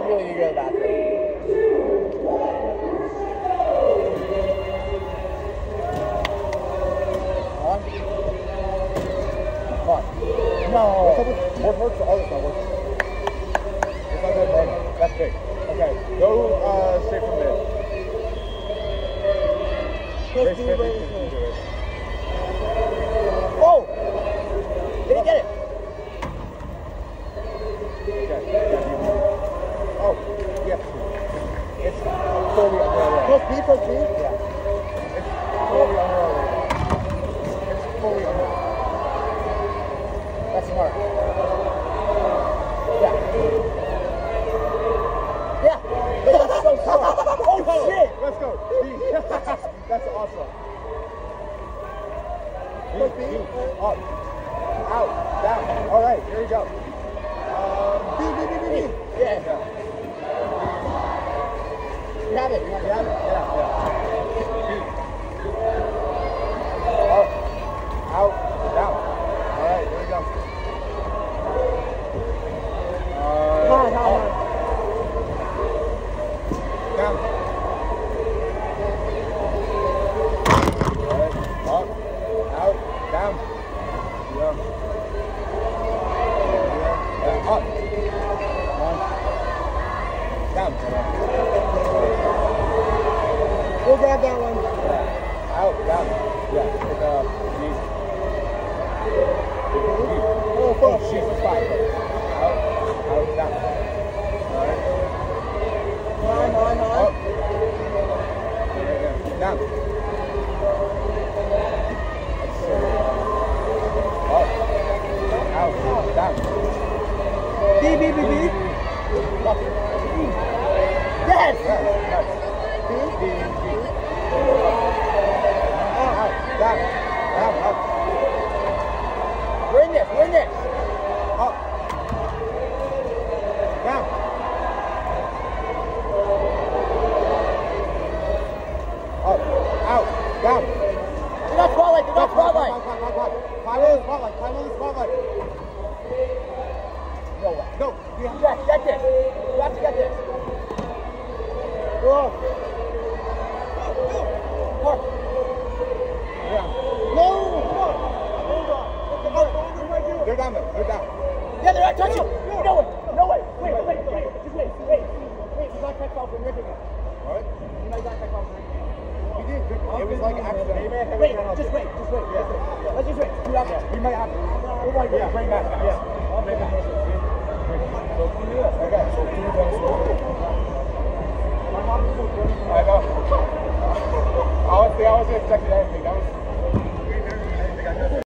really need to go to the bathroom. Come on. No. More torque to others not working. It's not good, Mark. That's big. Okay, go straight from mid. Very straight from mid. Oh! Did he get it? Okay. Oh, yes. It's fully under our Plus B? Yeah. It's fully under our It's fully under. That's smart. Yeah. Yeah. That's so smart. Oh, shit! Let's go. B. That's awesome. Plus B? Up. Out. Down. All right, here we go. B. Yeah. You have it. Yeah. Up. Out. Down. All right, here we go. Come on. Down. All right. Up. Out. Down. Yeah. Up. One. Down. We'll grab that one. Out. Down. Yeah. Pick up. Knees. Oh, fuck. Shit. It's fine. Out. Down. All right. On. Up. Down. Up. Out. Down. B. Yes! Nice. B. Out. Down. Up. We're in this. Up. Down. Up. Out. Down. Do not spotlight. Climb on the spotlight. No way. No. Yes, get this. You have to get this. Whoa. Mark. Yeah. No. They're down there. Yeah, they're not touching. No way. Wait. Just wait. He's not catch ball from ripping it. What? He might not catch ball from ripping it. He did. It was like accidental. Wait. Just wait. Yeah. Let's just wait. You have to. We might have to. Oh my God. Bring that. Yeah. Okay. So do those. I know. Honestly, I wasn't expecting anything. That was